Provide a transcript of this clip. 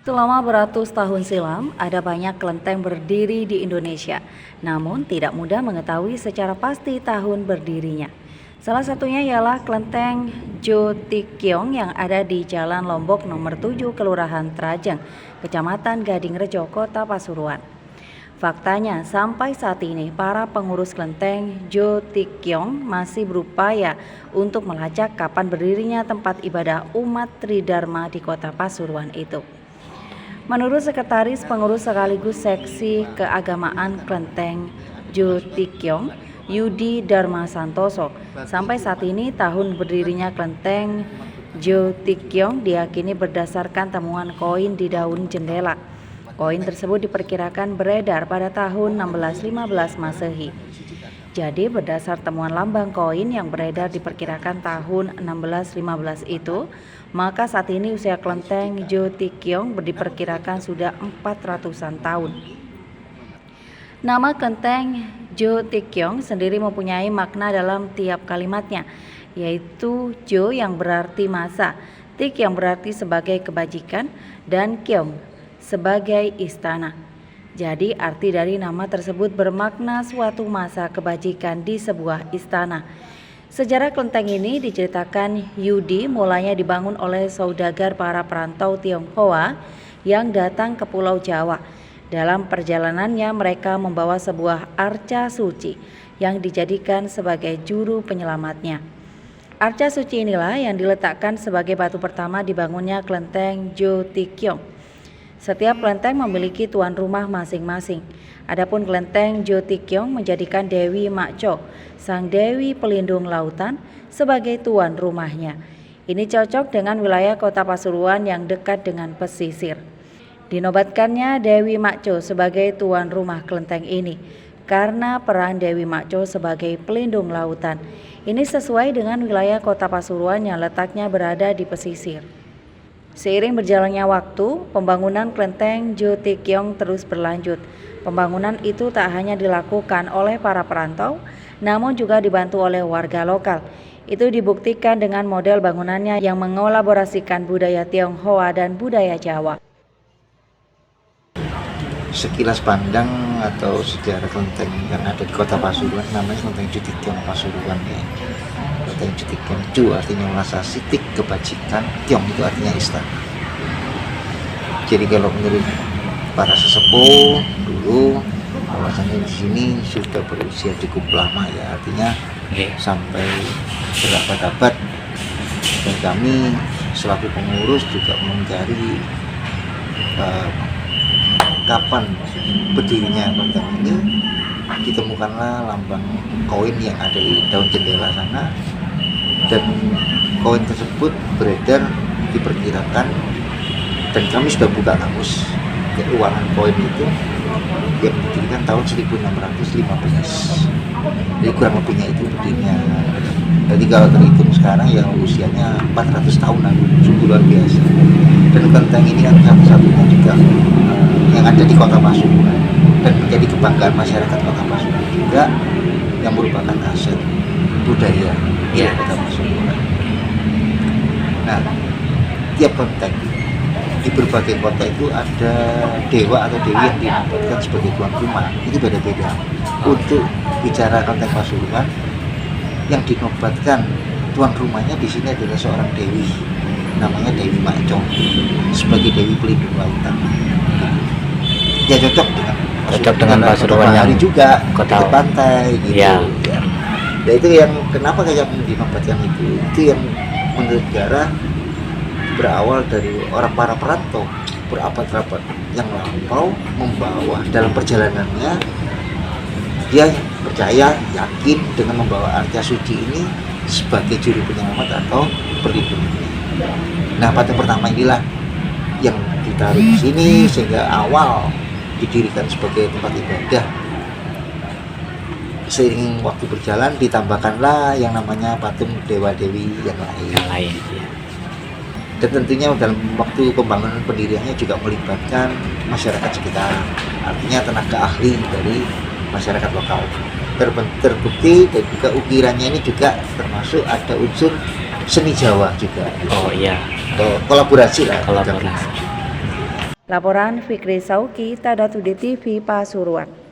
Selama beratus tahun silam, ada banyak kelenteng berdiri di Indonesia, namun tidak mudah mengetahui secara pasti tahun berdirinya. Salah satunya ialah Kelenteng Jotikyong yang ada di Jalan Lombok nomor 7 Kelurahan Trajeng, Kecamatan Gadingrejo, Kota Pasuruan. Faktanya, sampai saat ini para pengurus kelenteng Jotikyong masih berupaya untuk melacak kapan berdirinya tempat ibadah umat Tridharma di Kota Pasuruan itu. Menurut Sekretaris Pengurus sekaligus Seksi Keagamaan Kelenteng Jotikyong, Yudi Dharma Santoso, sampai saat ini tahun berdirinya Kelenteng Jotikyong diyakini berdasarkan temuan koin di daun jendela. Koin tersebut diperkirakan beredar pada tahun 1615 Masehi. Jadi berdasar temuan lambang koin yang beredar diperkirakan tahun 1615 itu, maka saat ini usia kelenteng Jotikyong diperkirakan sudah 400-an tahun. Nama kelenteng Jotikyong sendiri mempunyai makna dalam tiap kalimatnya, yaitu Jo yang berarti masa, Tik yang berarti sebagai kebajikan, dan Kyong sebagai istana. Jadi arti dari nama tersebut bermakna suatu masa kebajikan di sebuah istana. Sejarah kelenteng ini diceritakan Yudi mulanya dibangun oleh saudagar para perantau Tionghoa yang datang ke Pulau Jawa. Dalam perjalanannya mereka membawa sebuah arca suci yang dijadikan sebagai juru penyelamatnya. Arca suci inilah yang diletakkan sebagai batu pertama dibangunnya kelenteng Jotikyong. Setiap kelenteng memiliki tuan rumah masing-masing. Adapun kelenteng Jotikyong menjadikan Dewi Makco, sang dewi pelindung lautan, sebagai tuan rumahnya. Ini cocok dengan wilayah Kota Pasuruan yang dekat dengan pesisir. Dinobatkannya Dewi Makco sebagai tuan rumah kelenteng ini karena peran Dewi Makco sebagai pelindung lautan. Ini sesuai dengan wilayah Kota Pasuruan yang letaknya berada di pesisir. Seiring berjalannya waktu, pembangunan kelenteng Jotikyong terus berlanjut. Pembangunan itu tak hanya dilakukan oleh para perantau, namun juga dibantu oleh warga lokal. Itu dibuktikan dengan model bangunannya yang mengolaborasikan budaya Tionghoa dan budaya Jawa. Sekilas pandang atau sejarah kelenteng yang ada di Kota Pasuruan namanya kelenteng Jotikyong Pasuruan ya. Kelenteng Jotikyong Ju artinya masa, Tik kebajikan, Kyong itu artinya istana. Jadi kalau menurut para sesepuh dulu bahwasanya di sini sudah berusia cukup lama ya, artinya sampai berabad-abad, dan kami selaku pengurus juga mencari kapan berdirinya kelenteng ini. Ditemukanlah lambang koin yang ada di daun jendela sana, dan koin tersebut beredar diperkirakan, dan kami sudah buka kamus keuangan koin itu yang berdirikan tahun 1615. Jadi kurang lebihnya itu berdirinya. Jadi kalau terhitung sekarang yang usianya 400 tahunan, sungguh luar biasa. Dan kelenteng ini kan satu-satunya juga yang ada di Kota Pasuruan dan menjadi kebanggaan masyarakat Kota Pasuruan juga, yang merupakan aset budaya di Kota Pasuruan. Nah, tiap kelenteng di berbagai kota itu ada dewa atau dewi yang dinobatkan sebagai tuan rumah. Itu beda-beda. Untuk bicara kelenteng Pasuruan, yang dinobatkan tuan rumahnya di sini adalah seorang dewi, namanya Dewi Makco, sebagai dewi pelindung lautan. Ya cocok dengan Pasuruan yang juga kota pantai gitu. Ya. Nah, itu yang kenapa kayak dinobatkan itu yang menurut sejarah berawal dari orang para perantau berabad-abad yang lampau membawa dalam perjalanannya, dia percaya, yakin dengan membawa arca suci ini sebagai juru penyelamat atau pelindung. Nah, patung pertama inilah yang ditaruh di sini sehingga awal didirikan sebagai tempat ibadah. Seiring waktu berjalan ditambahkanlah yang namanya patung dewa-dewi yang lain. Dan tentunya dalam waktu pembangunan pendiriannya juga melibatkan masyarakat sekitar, artinya tenaga ahli dari masyarakat lokal. Terbukti dan juga ukirannya ini juga termasuk ada unsur seni Jawa juga. Oh iya. Kolaborasi lah. Kolaborasi. Laporan Fikri Sauki, Tadatude TV, Pasuruan.